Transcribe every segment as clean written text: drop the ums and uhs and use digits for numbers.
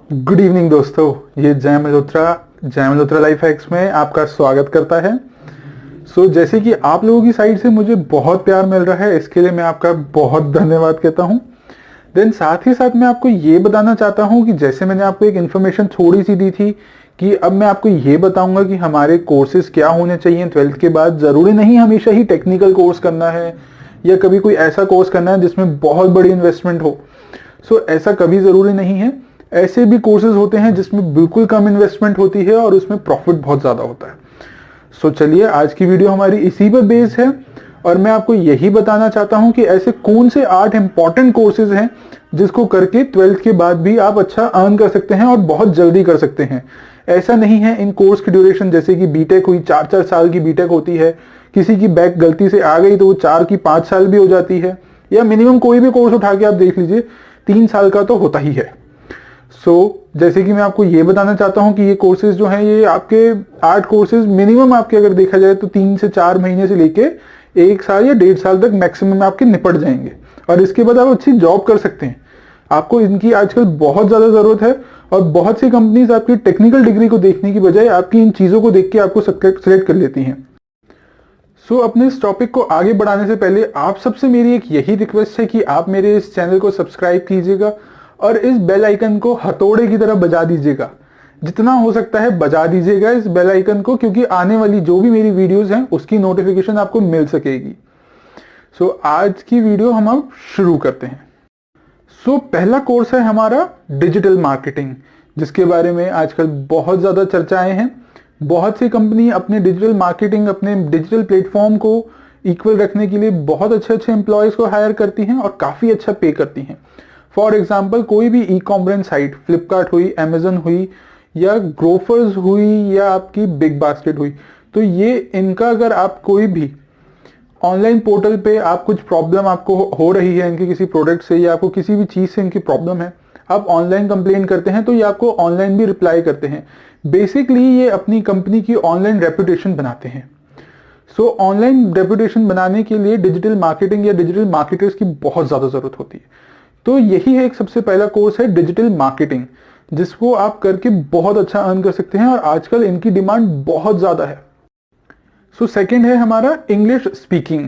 Good evening दोस्तों, ये जय मल्होत्रा लाइफ हैक्स में आपका स्वागत करता है। जैसे कि आप लोगों की साइड से मुझे बहुत प्यार मिल रहा है, इसके लिए मैं आपका बहुत धन्यवाद कहता हूँ। देन साथ ही साथ मैं आपको ये बताना चाहता हूँ कि जैसे मैंने आपको एक इन्फॉर्मेशन थोड़ी सी दी थी कि अब मैं आपको ये बताऊंगा कि हमारे कोर्सेज क्या होने चाहिए 12th के बाद। जरूरी नहीं हमेशा ही टेक्निकल कोर्स करना है या कभी कोई ऐसा कोर्स करना है जिसमें बहुत बड़ी इन्वेस्टमेंट हो। ऐसा कभी जरूरी नहीं है। ऐसे भी कोर्सेज होते हैं जिसमें बिल्कुल कम इन्वेस्टमेंट होती है और उसमें प्रॉफिट बहुत ज्यादा होता है। चलिए, आज की वीडियो हमारी इसी पर बेस है और मैं आपको यही बताना चाहता हूं कि ऐसे कौन से 8 इंपॉर्टेंट कोर्सेज हैं जिसको करके 12th के बाद भी आप अच्छा अर्न कर सकते हैं और बहुत जल्दी कर सकते हैं। ऐसा नहीं है इन कोर्स की ड्यूरेशन, जैसे कि बीटेक हुई 4-4 साल की बीटेक होती है, किसी की बैक गलती से आ गई तो वो 4 की 5 साल भी हो जाती है, या मिनिमम कोई भी कोर्स उठा के आप देख लीजिए 3 साल का तो होता ही है। जैसे कि मैं आपको ये बताना चाहता हूं कि ये कोर्सेज जो हैं, ये आपके 8 कोर्सेज मिनिमम आपके अगर देखा जाए तो 3 से 4 महीने से लेके 1 साल या 1.5 साल तक मैक्सिमम आपके निपट जाएंगे और इसके बाद आप अच्छी जॉब कर सकते हैं। आपको इनकी आजकल बहुत ज्यादा जरूरत है और बहुत सी कंपनीज आपकी टेक्निकल डिग्री को देखने की बजाय आपकी इन चीजों को देख के आपको सिलेक्ट कर लेती हैं। अपने इस टॉपिक को आगे बढ़ाने से पहले आप सबसे मेरी एक यही रिक्वेस्ट है कि आप मेरे इस चैनल को सब्सक्राइब कीजिएगा और इस बेल आइकन को हथौड़े की तरह बजा दीजिएगा। जितना हो सकता है बजा दीजिएगा इस बेल आइकन को, क्योंकि आने वाली जो भी मेरी वीडियोस हैं उसकी नोटिफिकेशन आपको मिल सकेगी। आज की वीडियो हम अब शुरू करते हैं। पहला कोर्स है हमारा डिजिटल मार्केटिंग, जिसके बारे में आजकल बहुत ज्यादा चर्चाएं हैं। बहुत सी कंपनी अपने डिजिटल मार्केटिंग, अपने डिजिटल प्लेटफॉर्म को इक्वल रखने के लिए बहुत अच्छे अच्छे एम्प्लॉयज को हायर करती हैं और काफी अच्छा पे करती हैं। फॉर एग्जाम्पल, कोई भी ई कॉमर्स साइट, फ्लिपकार्ट हुई, अमेजन हुई या ग्रोफर्स हुई या आपकी बिग बास्केट हुई, तो ये इनका अगर आप कोई भी ऑनलाइन पोर्टल पे आप कुछ प्रॉब्लम आपको हो रही है इनके किसी प्रोडक्ट से या आपको किसी भी चीज से इनकी प्रॉब्लम है, आप ऑनलाइन कंप्लेन करते हैं तो ये आपको ऑनलाइन भी रिप्लाई करते हैं। बेसिकली ये अपनी कंपनी की ऑनलाइन रेपुटेशन बनाते हैं। ऑनलाइन रेपुटेशन बनाने के लिए डिजिटल मार्केटिंग या डिजिटल मार्केटर्स की बहुत ज्यादा जरूरत होती है। तो यही है एक सबसे पहला कोर्स है डिजिटल मार्केटिंग, जिसको आप करके बहुत अच्छा अर्न कर सकते हैं और आजकल इनकी डिमांड बहुत ज्यादा है। सेकंड है हमारा इंग्लिश स्पीकिंग।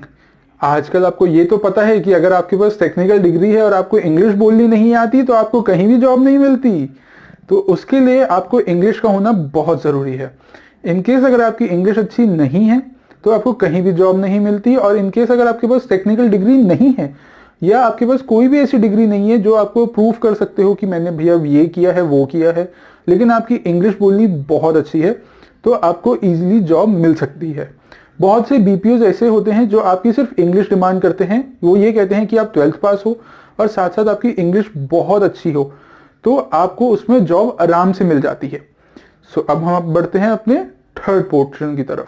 आजकल आपको ये तो पता है कि अगर आपके पास टेक्निकल डिग्री है और आपको इंग्लिश बोलनी नहीं आती तो आपको कहीं भी जॉब नहीं मिलती। तो उसके लिए आपको इंग्लिश का होना बहुत जरूरी है। इनकेस अगर आपकी इंग्लिश अच्छी नहीं है तो आपको कहीं भी जॉब नहीं मिलती, और इनकेस अगर आपके पास टेक्निकल डिग्री नहीं है या आपके पास कोई भी ऐसी डिग्री नहीं है जो आपको प्रूफ कर सकते हो कि मैंने भैया ये किया है वो किया है, लेकिन आपकी इंग्लिश बोलनी बहुत अच्छी है, तो आपको इजीली जॉब मिल सकती है। बहुत से बीपीओज ऐसे होते हैं जो आपकी सिर्फ इंग्लिश डिमांड करते हैं। वो ये कहते हैं कि आप 12th पास हो और साथ साथ आपकी इंग्लिश बहुत अच्छी हो, तो आपको उसमें जॉब आराम से मिल जाती है। अब हम बढ़ते हैं अपने थर्ड पोर्शन की तरफ।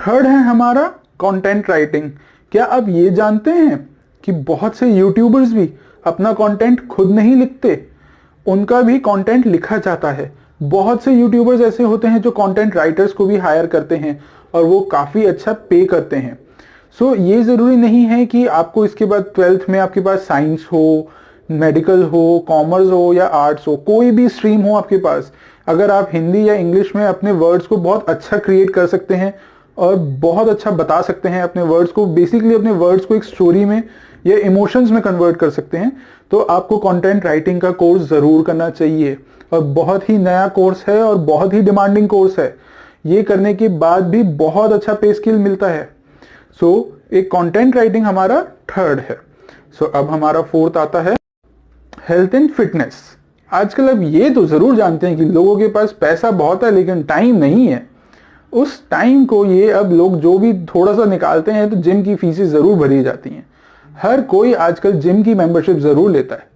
थर्ड है हमारा कंटेंट राइटिंग। क्या आप ये जानते हैं कि बहुत से यूट्यूबर्स भी अपना कंटेंट खुद नहीं लिखते, उनका भी कंटेंट लिखा जाता है। बहुत से यूट्यूबर्स ऐसे होते हैं जो कंटेंट राइटर्स को भी हायर करते हैं और वो काफी अच्छा पे करते हैं। ये जरूरी नहीं है कि आपको इसके बाद 12th में आपके पास साइंस हो, मेडिकल हो, कॉमर्स हो या आर्ट्स हो, कोई भी स्ट्रीम हो आपके पास, अगर आप हिंदी या इंग्लिश में अपने वर्ड्स को बहुत अच्छा क्रिएट कर सकते हैं और बहुत अच्छा बता सकते हैं अपने वर्ड्स को, बेसिकली अपने वर्ड्स को एक स्टोरी में या इमोशंस में कन्वर्ट कर सकते हैं, तो आपको कंटेंट राइटिंग का कोर्स जरूर करना चाहिए। और बहुत ही नया कोर्स है और बहुत ही डिमांडिंग कोर्स है। ये करने के बाद भी बहुत अच्छा पे स्किल मिलता है। एक कंटेंट राइटिंग हमारा थर्ड है। अब हमारा फोर्थ आता है हेल्थ एंड फिटनेस। आजकल अब ये तो जरूर जानते हैं कि लोगों के पास पैसा बहुत है लेकिन टाइम नहीं है। उस टाइम को ये अब लोग जो भी थोड़ा सा निकालते हैं तो जिम की फीसें जरूर भरी जाती हैं। हर कोई आजकल जिम की मेंबरशिप जरूर लेता है,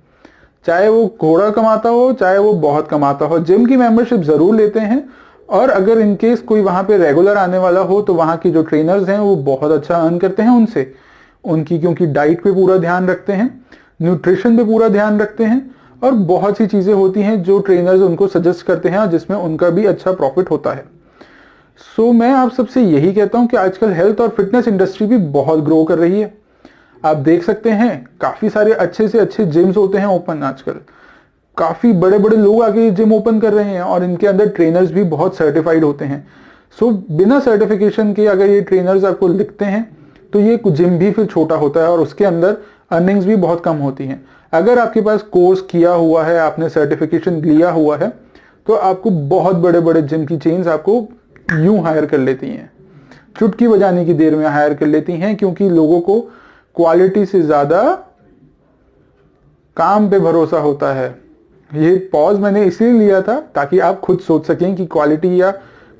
चाहे वो थोड़ा कमाता हो चाहे वो बहुत कमाता हो, जिम की मेंबरशिप जरूर लेते हैं। और अगर इनकेस कोई वहां पे रेगुलर आने वाला हो तो वहां की जो ट्रेनर्स हैं वो बहुत अच्छा अर्न करते हैं उनसे, उनकी क्योंकि डाइट पे पूरा ध्यान रखते हैं, न्यूट्रिशन पे पूरा ध्यान रखते हैं और बहुत सी चीजें होती हैं जो ट्रेनर्स उनको सजेस्ट करते हैं और जिसमें उनका भी अच्छा प्रॉफिट होता है। मैं आप सबसे यही कहता हूं कि आजकल हेल्थ और फिटनेस इंडस्ट्री भी बहुत ग्रो कर रही है। आप देख सकते हैं काफी सारे अच्छे से अच्छे जिम्स होते हैं ओपन आजकल। काफ़ी बड़े बड़े लोग आके जिम ओपन कर रहे हैं और इनके अंदर ट्रेनर्स भी बहुत सर्टिफाइड होते हैं। सो बिना सर्टिफिकेशन के अगर ये ट्रेनर्स आपको लिखते हैं तो ये जिम भी फिर छोटा होता है और उसके अंदर अर्निंग्स भी बहुत कम होती हैं। अगर आपके पास कोर्स किया हुआ है, आपने सर्टिफिकेशन लिया हुआ है, तो आपको बहुत बड़े बड़े जिम की चेन्स आपको यूं हायर कर लेती हैं, चुटकी बजाने की देर में हायर कर लेती हैं, क्योंकि लोगों को क्वालिटी से ज्यादा काम पे भरोसा होता है। ये पॉज मैंने इसलिए लिया था ताकि आप खुद सोच सकें कि क्वालिटी या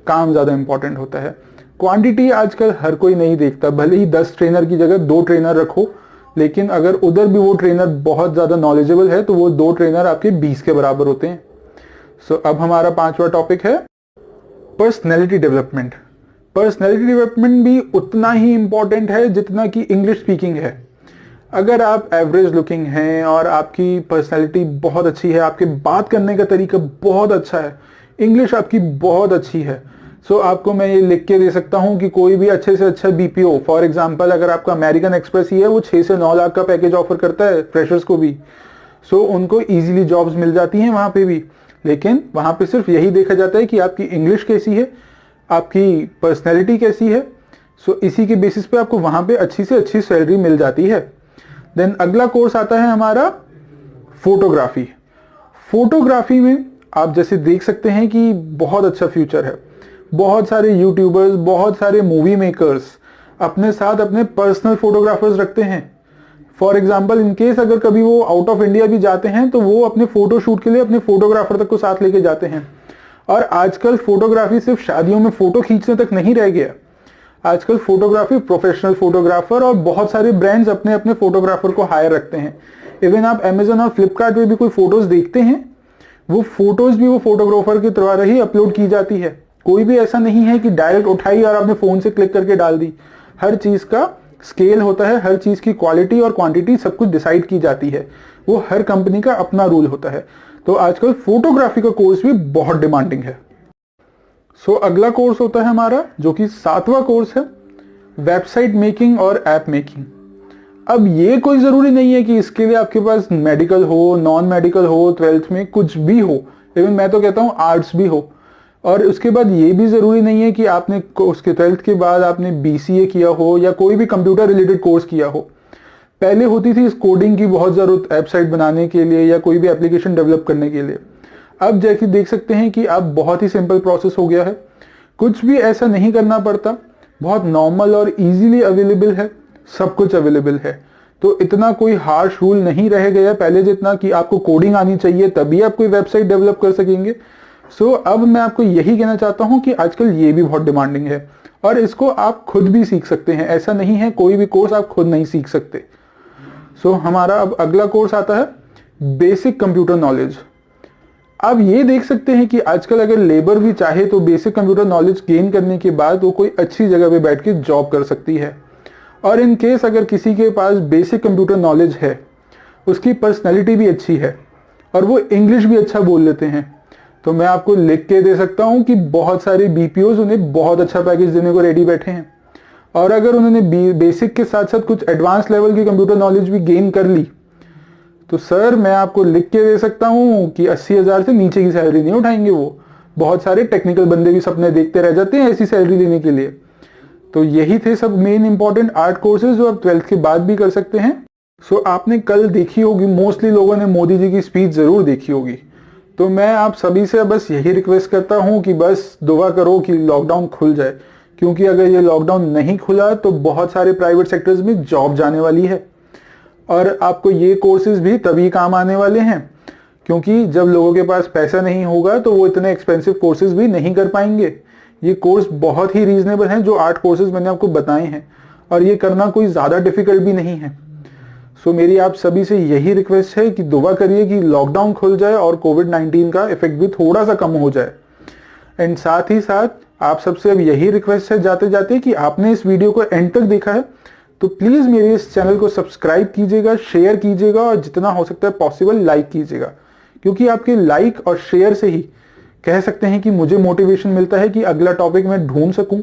काम ज्यादा इंपॉर्टेंट होता है। क्वांटिटी आजकल हर कोई नहीं देखता, भले ही 10 ट्रेनर की जगह 2 ट्रेनर रखो, लेकिन अगर उधर भी वो ट्रेनर बहुत ज्यादा नॉलेजेबल है तो वो 2 ट्रेनर आपके 20 के बराबर होते हैं। सो अब हमारा 5वां टॉपिक है पर्सनैलिटी डेवलपमेंट। पर्सनैलिटी डेवलपमेंट भी उतना ही इंपॉर्टेंट है जितना कि इंग्लिश स्पीकिंग है। अगर आप एवरेज लुकिंग हैं और आपकी पर्सनैलिटी बहुत अच्छी है, आपके बात करने का तरीका बहुत अच्छा है, इंग्लिश आपकी बहुत अच्छी है, सो आपको मैं ये लिख के दे सकता हूं कि कोई भी अच्छे से अच्छा बीपीओ, फॉर एग्जांपल अगर आपका अमेरिकन एक्सप्रेस ही है, वो 6 से 9 लाख का पैकेज ऑफर करता है फ्रेशर्स को भी। सो उनको इजीली जॉब्स मिल जाती हैं वहां पे भी, लेकिन वहां पे सिर्फ यही देखा जाता है कि आपकी इंग्लिश कैसी है, आपकी पर्सनैलिटी कैसी है। सो इसी के बेसिस पे आपको वहां पे अच्छी से अच्छी सैलरी मिल जाती है। देन अगला कोर्स आता है हमारा फोटोग्राफी। फोटोग्राफी में आप जैसे देख सकते हैं कि बहुत अच्छा फ्यूचर है। बहुत सारे यूट्यूबर्स, बहुत सारे मूवी मेकर्स अपने साथ अपने पर्सनल फोटोग्राफर्स रखते हैं। फॉर एग्जाम्पल इनकेस अगर कभी वो आउट ऑफ इंडिया भी जाते हैं तो वो अपने फोटो शूट के लिए अपने फोटोग्राफर तक को साथ लेके जाते हैं। और आजकल फोटोग्राफी सिर्फ शादियों में फोटो खींचने तक नहीं रह गया, आजकल फोटोग्राफी प्रोफेशनल फोटोग्राफर और बहुत सारे ब्रांड्स अपने अपने फोटोग्राफर को हायर रखते हैं। इवन आप अमेजन और फ्लिपकार्ट पे भी कोई फोटोज देखते हैं, वो फोटोज भी वो फोटोग्राफर के द्वारा ही अपलोड की जाती है। कोई भी ऐसा नहीं है कि डायरेक्ट उठाई और आपने फोन से क्लिक करके डाल दी। हर चीज का स्केल होता है, हर चीज की क्वालिटी और क्वांटिटी सब कुछ डिसाइड की जाती है, वो हर कंपनी का अपना रूल होता है। तो आजकल फोटोग्राफी का कोर्स भी बहुत डिमांडिंग है। सो अगला कोर्स होता है हमारा जो कि 7वां कोर्स है, वेबसाइट मेकिंग और ऐप मेकिंग। अब ये कोई जरूरी नहीं है कि इसके लिए आपके पास मेडिकल हो, नॉन मेडिकल हो, 12th में कुछ भी हो, इवन मैं तो कहता हूं आर्ट्स भी हो। और उसके बाद ये भी जरूरी नहीं है कि आपने उसके 12th के बाद आपने बीसीए किया हो या कोई भी कंप्यूटर रिलेटेड कोर्स किया हो। पहले होती थी इस कोडिंग की बहुत जरूरत वेबसाइट बनाने के लिए या कोई भी एप्लीकेशन डेवलप करने के लिए। अब जैसे देख सकते हैं कि अब बहुत ही सिंपल प्रोसेस हो गया है, कुछ भी ऐसा नहीं करना पड़ता, बहुत नॉर्मल और इजीली अवेलेबल है, सब कुछ अवेलेबल है। तो इतना कोई हार्श रूल नहीं रह गया पहले जितना कि आपको कोडिंग आनी चाहिए तभी आप कोई वेबसाइट डेवलप कर सकेंगे। सो अब मैं आपको यही कहना चाहता हूं कि आजकल ये भी बहुत डिमांडिंग है और इसको आप खुद भी सीख सकते हैं। ऐसा नहीं है कोई भी कोर्स आप खुद नहीं सीख सकते। सो हमारा अब अगला कोर्स आता है बेसिक कंप्यूटर नॉलेज। आप ये देख सकते हैं कि आजकल अगर लेबर भी चाहे तो बेसिक कंप्यूटर नॉलेज गेन करने के बाद वो कोई अच्छी जगह पे बैठ के जॉब कर सकती है। और इन केस अगर किसी के पास बेसिक कंप्यूटर नॉलेज है, उसकी पर्सनैलिटी भी अच्छी है और वो इंग्लिश भी अच्छा बोल लेते हैं, तो मैं आपको लिख के दे सकता हूं कि बहुत सारे बीपीओज उन्हें बहुत अच्छा पैकेज देने को रेडी बैठे हैं। और अगर उन्होंने बेसिक के साथ साथ कुछ एडवांस लेवल की कंप्यूटर नॉलेज भी गेन कर ली तो सर मैं आपको लिख के दे सकता हूं कि 80,000 से नीचे की सैलरी नहीं उठाएंगे वो। बहुत सारे टेक्निकल बंदे भी सपने देखते रह जाते हैं ऐसी सैलरी लेने के लिए। तो यही थे सब मेन इंपॉर्टेंट आर्ट कोर्सेज जो आप 12th के बाद भी कर सकते हैं। सो आपने कल देखी होगी, मोस्टली लोगों ने मोदी जी की स्पीच जरूर देखी होगी। तो मैं आप सभी से बस यही रिक्वेस्ट करता हूं कि बस दुआ करो कि लॉकडाउन खुल जाए, क्योंकि अगर ये लॉकडाउन नहीं खुला तो बहुत सारे प्राइवेट सेक्टर्स में जॉब जाने वाली है और आपको ये कोर्सेज भी तभी काम आने वाले हैं, क्योंकि जब लोगों के पास पैसा नहीं होगा तो वो इतने एक्सपेंसिव कोर्सेज भी नहीं कर पाएंगे। ये कोर्स बहुत ही रीजनेबल हैं जो 8 कोर्सेज मैंने आपको बताए हैं और ये करना कोई ज्यादा डिफिकल्ट भी नहीं है। सो मेरी आप सभी से यही रिक्वेस्ट है कि दुआ करिए कि लॉकडाउन खुल जाए और कोविड-19 का इफेक्ट भी थोड़ा सा कम हो जाए। एंड साथ ही साथ आप सबसे अब यही रिक्वेस्ट है जाते जाते कि आपने इस वीडियो को एंड तक देखा है तो प्लीज मेरे इस चैनल को सब्सक्राइब कीजिएगा, शेयर कीजिएगा और जितना हो सकता है पॉसिबल लाइक कीजिएगा, क्योंकि आपके लाइक और शेयर से ही कह सकते हैं कि मुझे मोटिवेशन मिलता है कि अगला टॉपिक मैं ढूंढ सकूं,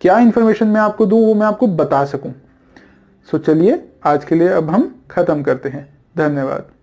क्या इंफॉर्मेशन मैं आपको दूं वो मैं आपको बता सकूं। सो चलिए आज के लिए अब हम खत्म करते हैं। धन्यवाद।